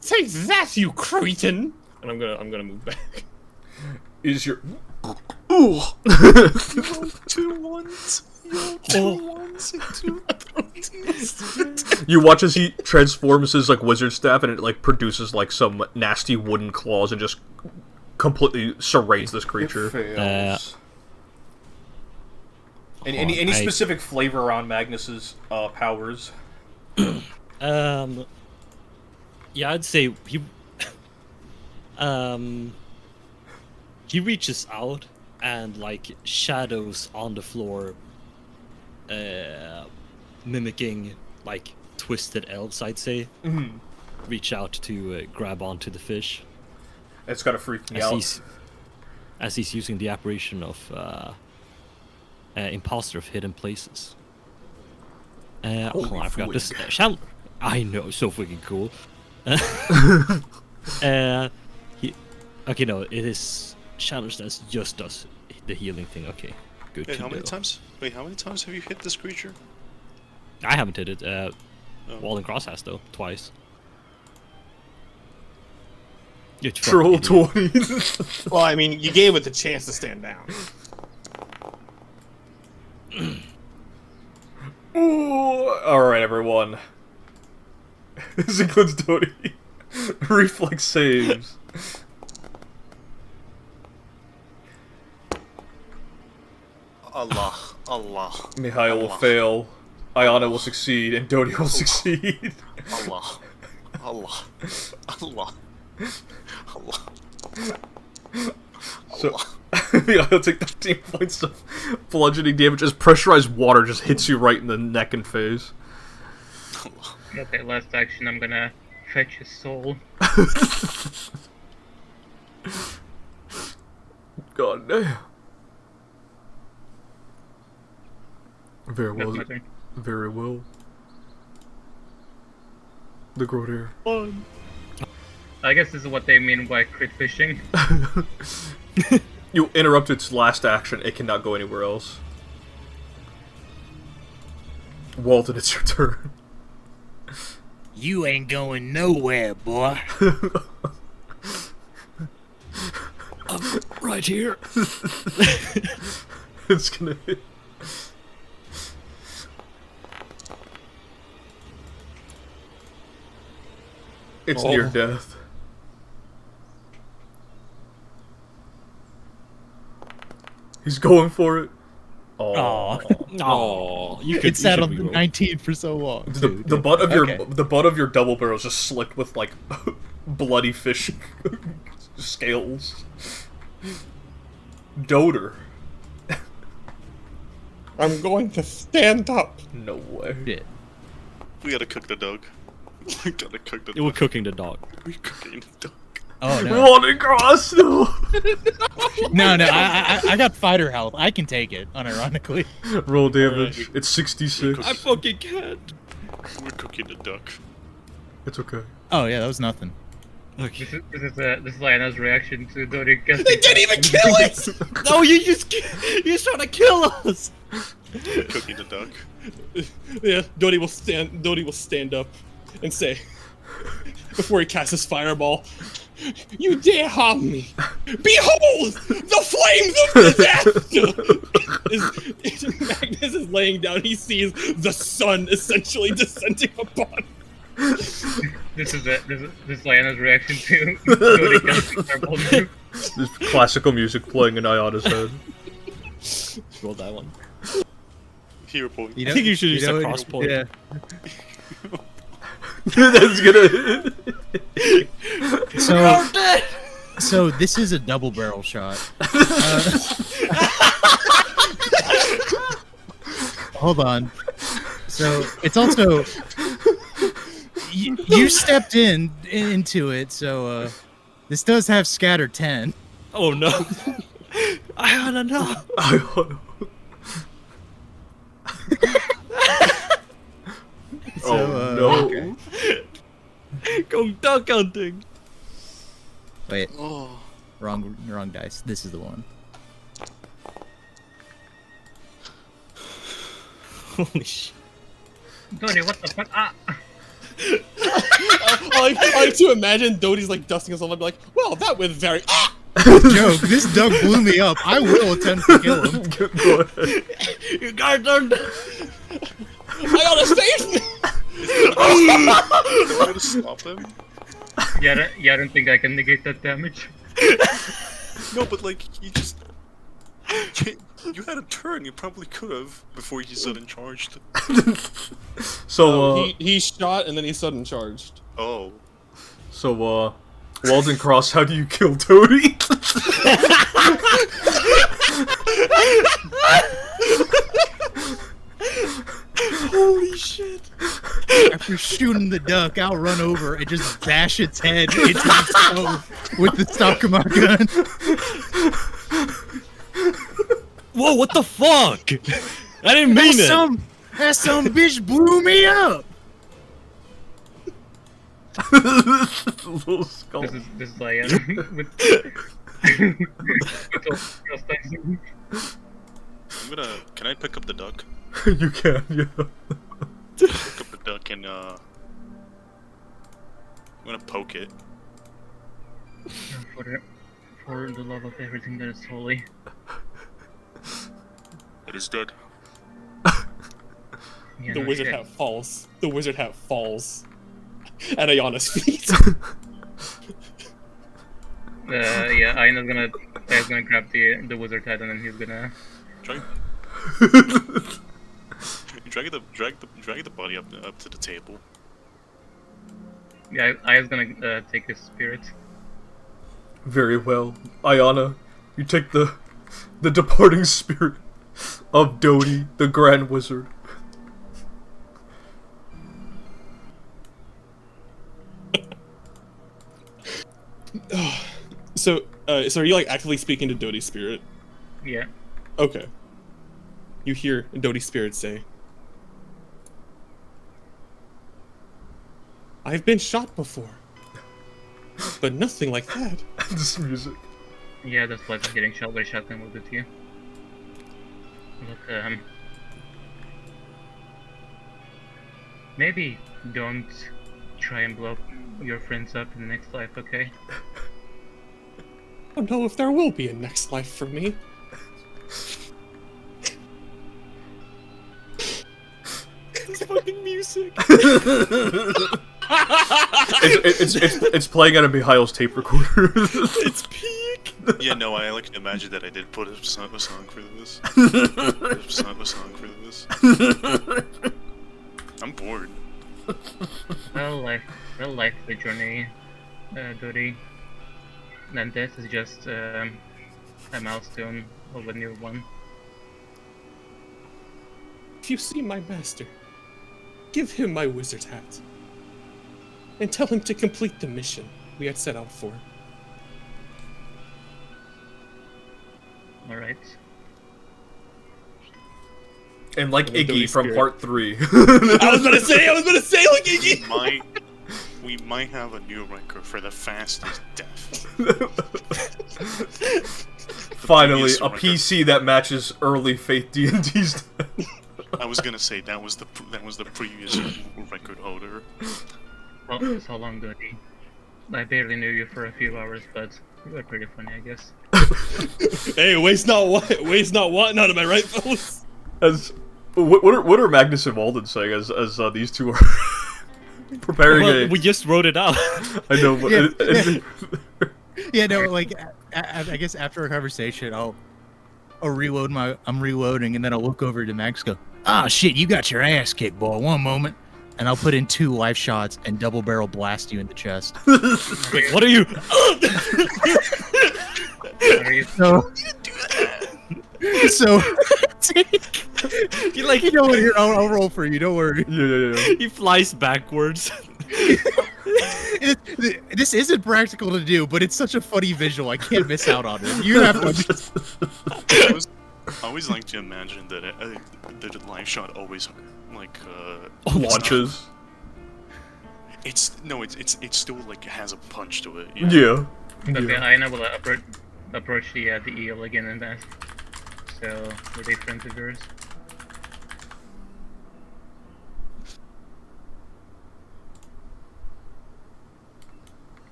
Take that, you cretin! And I'm gonna move back. Is your... Ooh! 2 1s. 2 1s and 2 You watch as he transforms his, like, wizard staff, and it, like, produces, like, some nasty wooden claws and just completely serrates this creature. fails. Any I- specific flavor around Magnus's powers? Yeah, I'd say he reaches out and like shadows on the floor, mimicking like twisted elves, I'd say. Mm-hmm. Reach out to grab onto the fish It's gotta freak me out. as he's using the apparition of imposter of hidden places. Hold on, I forgot this. I know, so freaking cool. He. Okay, no, it is challenge that just does the healing thing. Okay, good. Wait, to how many know. times? Wait, how many times have you hit this creature? I haven't hit it. Oh. Walden Cross has though, twice. You Troll fucking idiot. 20. Well, I mean, you gave it the chance to stand down. Ooh, alright, everyone. This includes Dodie. Reflex saves. Allah, Allah, Mihail will Allah. fail. Ayana will succeed, and Dodie will succeed. Allah, Allah, Allah, Allah. So, Mihail take 13 points of bludgeoning damage as pressurized water just hits you right in the neck and face. Okay, last action, I'm gonna fetch his soul. God damn. Very That's well. my turn. Very well. The Grodair. I guess this is what they mean by crit fishing. You interrupt its last action, it cannot go anywhere else. Walton, it's your turn. You ain't going nowhere, boy. I'm right here. It's gonna hit. It's near death. He's going for it. Aw. Oh, you could. It sat you on should the reroll. 19 for so long. The butt of your Okay. the butt of your double barrel is just slicked with like bloody fish scales. Doter. I'm going to stand up. No way. Shit. We gotta cook the dog. We gotta cook the You were dog. cooking the dog. We're cooking the dog. Oh no. Walden Cross, no. No, I got fighter health. I can take it, unironically. Roll damage. It's 66. I fucking can't. We're cooking the duck. It's okay. Oh yeah, that was nothing. Okay. This is Lionel's reaction to Dodie casting. They didn't even kill it! No, you trying to kill us. Cooking the duck. Yeah, Dodie will stand up and say, before he casts his fireball, "You dare harm me! Behold, the flames of disaster!" Magnus is laying down. He sees the sun essentially descending upon. This is Lionel's reaction to Dodie casting fireball. There's classical music playing in Ayana's head. Roll that one. Hero point. You I think you should use know a what- cross point. Yeah. That's gonna. So this is a double barrel shot. Hold on. So it's also you stepped into it. So this does have scatter 10. Oh no. I don't know. So, Oh no. okay. Go duck hunting. Wait, Oh. wrong dice. This is the one. Holy shit. Dodie, what the fuck? Ah! I like to imagine Dodie's like dusting himself and be like, "Well, that went very." Ah! Joke. This Doug blew me up. I will attempt to kill him. Go ahead. You guys are. I gotta save me. Am I gonna stop him? Yeah, I don't think I can negate that damage. No, but like, you just... You had a turn, you probably could have, before he sudden charged. So, He shot and then he sudden charged. Oh. Walden Cross, how do you kill Toady? Holy shit. After shooting the duck, I'll run over and just bash its head into the stove with the Stalker gun. Whoa, what the fuck? I didn't mean it. That some bitch blew me up. Little skull. This is like with I'm gonna. Can I pick up the duck? You can, yeah. Pick up the duck and I'm gonna poke it. for the love of everything that is holy. It is dead. Yeah, The no wizard shit. hat falls. The wizard hat falls at Ayana's feet. Yeah, Aina's gonna grab the wizard hat and then he's gonna. Drag. drag the body up to the table. Yeah, Aya's gonna take his spirit. Very well. Ayana, you take the departing spirit of Dodie, the Grand Wizard. So are you like actively speaking to Dodie's spirit? Yeah. Okay. You hear Dodie's spirit say, "I've been shot before, but nothing like that." This music. Yeah, that's like getting shot by a shotgun will do to you. But maybe don't try and blow your friends up in the next life, okay? I don't know if there will be a next life for me. This fucking music. It's playing out of Mihail's tape recorder. It's peak. Yeah, no, I like to imagine that I did put a song for this. A song for this. I'm bored. Well, life is a journey, Dori. And death is just a milestone of a new one. If you see my master, give him my wizard hat. And tell him to complete the mission we had set out for. Alright. And like Dodie Iggy from spirit. Part 3. I was gonna say like Iggy! We might have a new record for the fastest death. Finally, previous a record. PC that matches early Faith D&D's. I was gonna say that was the previous record holder. Well, so long, Dori. I barely knew you for a few hours, but you were pretty funny, I guess. Hey, waste not wanting out of my right, fellas? As what are Magnus and Walden saying as these two are preparing Well, a? we just wrote it out. I know, but Yeah, no, like I guess after a conversation, I'll reload I'm reloading, and then I'll look over to Max, go, "Ah, shit, you got your ass kicked, boy. One moment." And I'll put in 2 life shots and double barrel blast you in the chest. Wait, what are you? Are you So, He like you know what? Here, I'll roll for you. Don't worry. yeah. he flies backwards. This isn't practical to do, but it's such a funny visual. I can't miss out on it. You have to. I always like to imagine that the live shot always like Launches. It's still like has a punch to it. Yeah. Okay, Aina will approach the eel again and ask. So, were they friends of yours?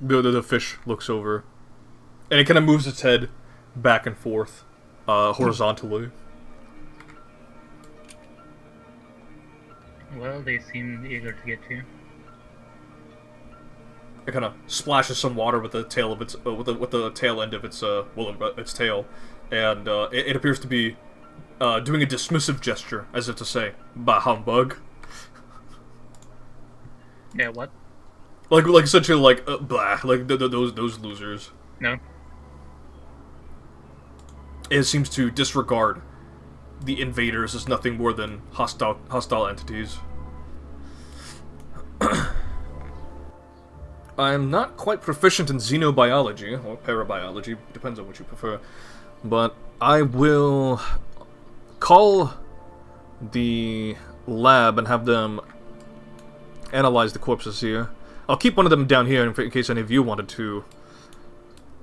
The fish looks over, and it kind of moves its head back and forth, horizontally. Well, they seem eager to get you. It kind of splashes some water with the tail of its with the tail end of its its tail, and it appears to be doing a dismissive gesture, as if to say, "Bah humbug." Yeah, what? Like essentially like blah, like those losers. No. It seems to disregard the invaders as nothing more than hostile entities. I'm not quite proficient in xenobiology, or parabiology, depends on what you prefer, but I will call the lab and have them analyze the corpses here. I'll keep one of them down here in case any of you wanted to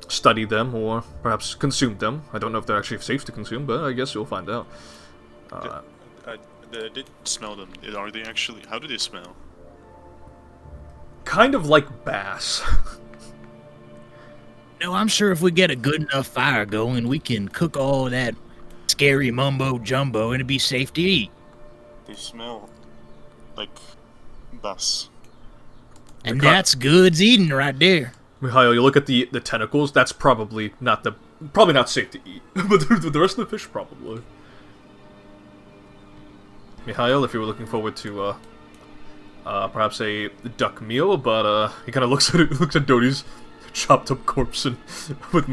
study them or perhaps consume them. I don't know if they're actually safe to consume, but I guess you'll find out. I did smell them. Are they actually? How do they smell? Kind of like bass. No, I'm sure if we get a good enough fire going, we can cook all that scary mumbo jumbo and it'd be safe to eat. They smell like bass. And that's goods eating right there. Mihail, you look at the tentacles. That's probably not safe to eat, but the rest of the fish probably. Mihail, if you were looking forward to perhaps a duck meal, but he kind of looks at Doty's chopped up corpse and with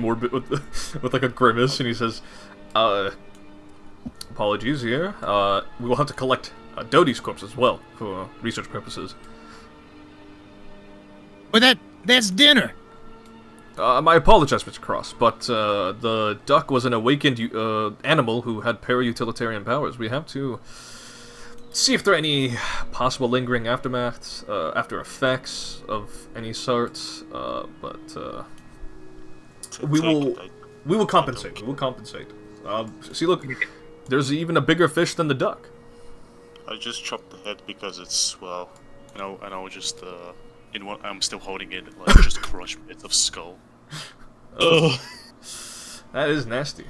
like a grimace, and he says, "Apologies here. We will have to collect Doty's corpse as well for research purposes." But that's dinner. I apologize, Mr. Cross, but the duck was an awakened animal who had para-utilitarian powers. We have to see if there are any possible lingering aftermaths, after effects of any sort. But we will compensate. We will compensate. See, look, there's even a bigger fish than the duck. I just chopped the head because it's and I'll just I'm still holding it, like just crushed bits of skull. Ugh. That is nasty.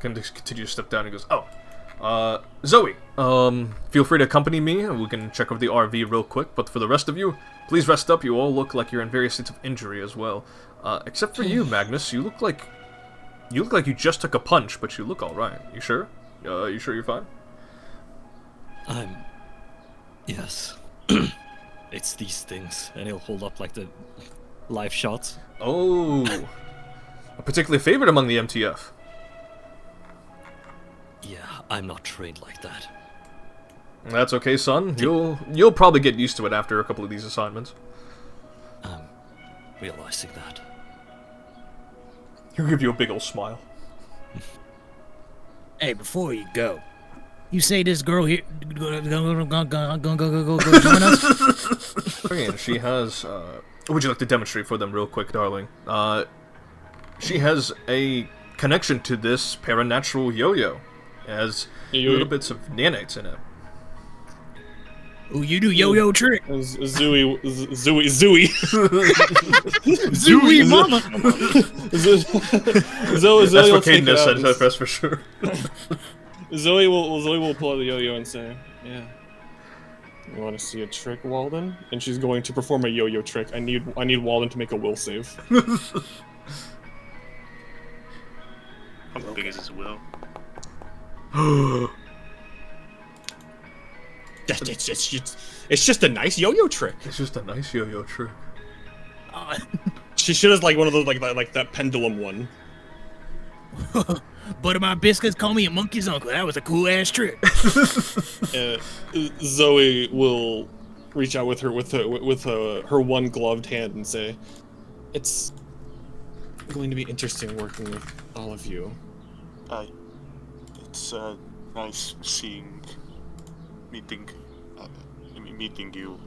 Can continue to step down and goes, "Oh, Zoe, feel free to accompany me, and we can check over the RV real quick. But for the rest of you, please rest up. You all look like you're in various states of injury as well. Except for you, Magnus. You look like you just took a punch, but you look all right. You sure? You sure you're fine?" Yes. It's these things, and he'll hold up like the live shots. Oh, a particular favorite among the MTF. Yeah, I'm not trained like that. That's okay, son. You'll probably get used to it after a couple of these assignments. I'm realizing that. He'll give you a big old smile. Hey, before you go, you say this girl here go join us? And she has. Would you like to demonstrate for them real quick, darling? She has a connection to this paranatural yo-yo. It has little bits of nanites in it. Oh, you do yo-yo trick. Zooey. Zooey mama. Zoe That's will what take Caden it has out. said, that's for sure. Zoe will pull out the yo-yo and say, "Yeah, you want to see a trick, Walden?" And she's going to perform a yo-yo trick. I need Walden to make a will save. How big is his will? It's just a nice yo-yo trick. It's just a nice yo-yo trick. She should have like one of those like that pendulum one. Butter my biscuits, call me a monkey's uncle. That was a cool ass trick. Zoe will reach out with her one gloved hand and say, "It's going to be interesting working with all of you." It's nice meeting you,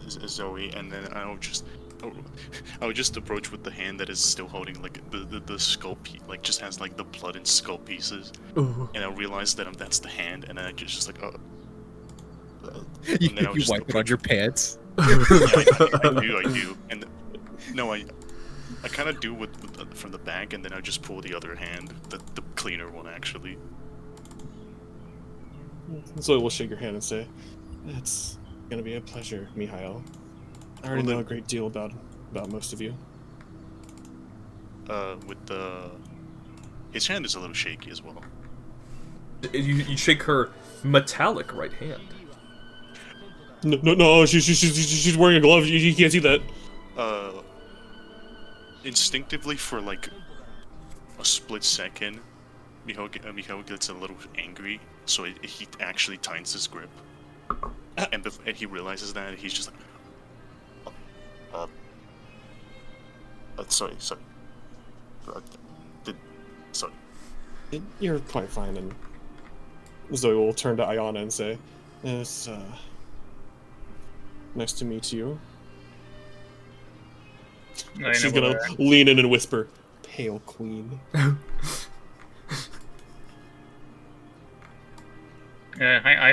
Zoe, and then I'll just approach with the hand that is still holding like the skull like just has like the blood and skull pieces, Ooh. and I'll realize that that's the hand, and then I just like You, and then I'll just wipe it on your pants. I do, and no, I kind of do with from the back, and then I just pull the other hand, the cleaner one actually. Zoe will shake your hand and say, "It's gonna be a pleasure, Mihail. I already know a great deal about most of you." His hand is a little shaky as well. You shake her metallic right hand. No, she's wearing a glove. You can't see that. Instinctively for like a split second, Mihail gets a little angry, so he actually tightens his grip, and he realizes that, and he's just like, sorry. Sorry. You're quite fine. And Zoe will turn to Ayana and say, Nice to meet you. I She's never, gonna lean in and whisper, "Pale Queen." I'm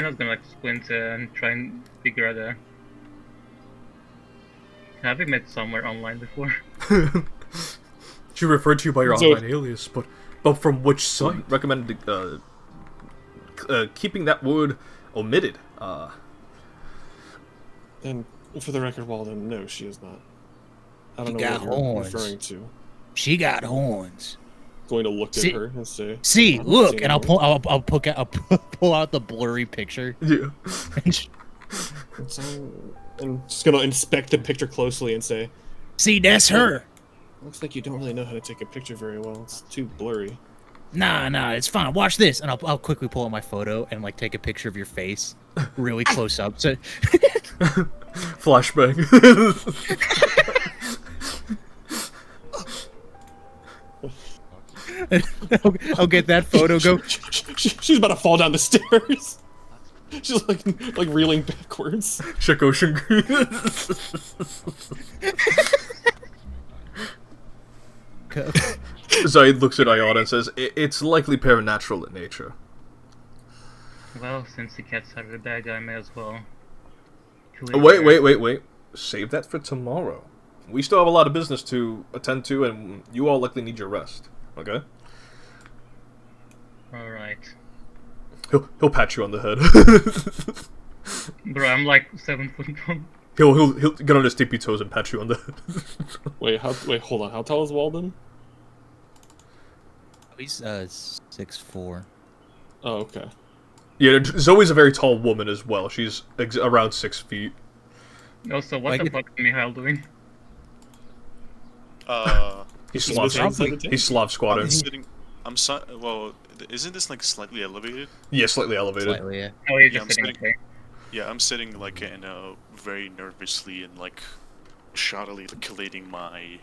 not gonna like squint and try and figure out have we met somewhere online before? She referred to you by your So- online alias, but from which site? Recommended keeping that word omitted. And for the record, Walden, no, she is not. I don't She know got what you're horns. referring to. She got horns. Going to look at See- her and say, See, "I'm not look, seeing and I'll any pull, I'll pull out the blurry picture. Yeah. And just gonna inspect the picture closely and say, See, that's her. "Looks like you don't really know how to take a picture very well. It's too blurry." Nah, it's fine. Watch this, and I'll quickly pull out my photo and like take a picture of your face, really close up. So Flashbang. I'll get that photo. Go. She's about to fall down the stairs. She's like reeling backwards. Check Ocean Green. Zaid looks at Ayana and says, It's likely paranatural in nature. Well, since the cat's out of the bag, I may as well. Wait. Save that for tomorrow. We still have a lot of business to attend to, and you all likely need your rest. Okay? Alright. He'll pat you on the head. Bro, I'm like 7 foot tall. he'll get on his tippy toes and pat you on the head. Wait, hold on. How tall is Walden? He's 6'4". Oh, okay. Yeah, Zoe's a very tall woman as well. She's around 6 feet. Also, what Like the it- fuck is Mihail doing? He's He's Slav, missing inside the he's Slav squatting. I'm sitting. Well, isn't this like slightly elevated? Yeah, slightly elevated. Slightly, yeah. Oh, he's Yeah, just I'm sitting sitting- okay. Yeah, I'm sitting like in a very nervously and like shoddily collating my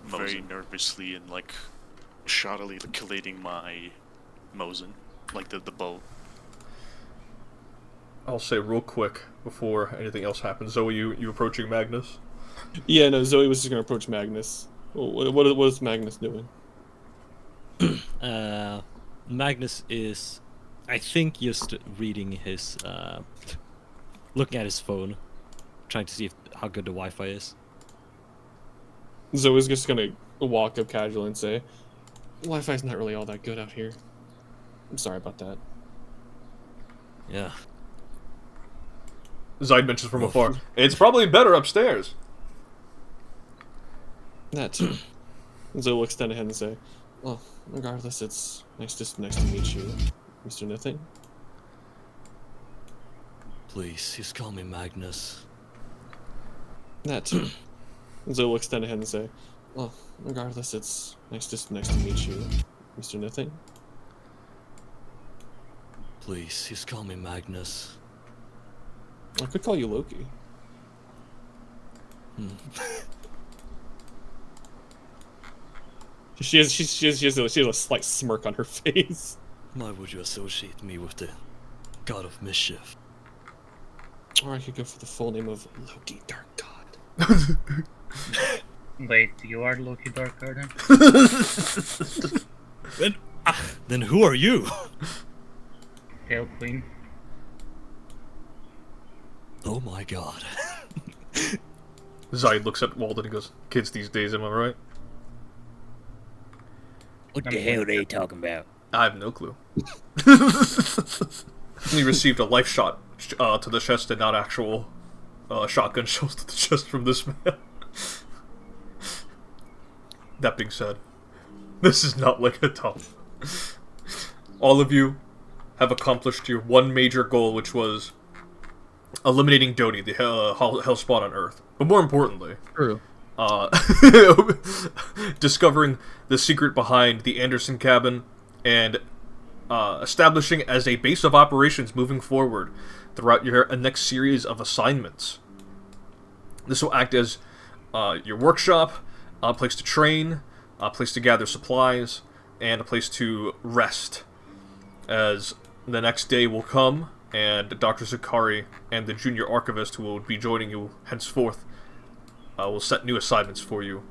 very nervously and like shoddily collating my Mosin, like the boat. I'll say real quick before anything else happens. Zoe, you approaching Magnus? Yeah, no. Zoe was just gonna approach Magnus. What is Magnus doing? Magnus is, I think, just reading his, looking at his phone, trying to see how good the Wi-Fi is. Zoe's just gonna walk up casually and say, "Wi-Fi's not really all that good out here. I'm sorry about that." Yeah. Zaid mentions from afar. It's probably better upstairs. That too. Zoe will extend a hand and say, "Well, regardless, it's nice to meet you, Mr. Nothing." Please, just call me Magnus. That too. Zoe will extend a hand and say, "Well, regardless, it's nice to meet you, Mr. Nothing." Please, just call me Magnus. I could call you Loki. She has a slight smirk on her face. Why would you associate me with the god of mischief? Or I could go for the full name of Loki Dark God. Wait, you are Loki Dark Garden? Then who are you? Pale Queen? Oh my god. Zaid looks at Walden and goes, "Kids these days, am I right?" What the hell are they talking about? I have no clue. He received a life shot to the chest and not actual shotgun shells to the chest from this man. That being said, this is not like a top. All of you have accomplished your one major goal, which was eliminating Dodie, the hell spawn on Earth. But more importantly, True. discovering the secret behind the Anderson cabin and establishing as a base of operations moving forward throughout your next series of assignments. This will act as your workshop, a place to train, a place to gather supplies, and a place to rest. As the next day will come, and Dr. Zakari and the junior archivist who will be joining you henceforth will set new assignments for you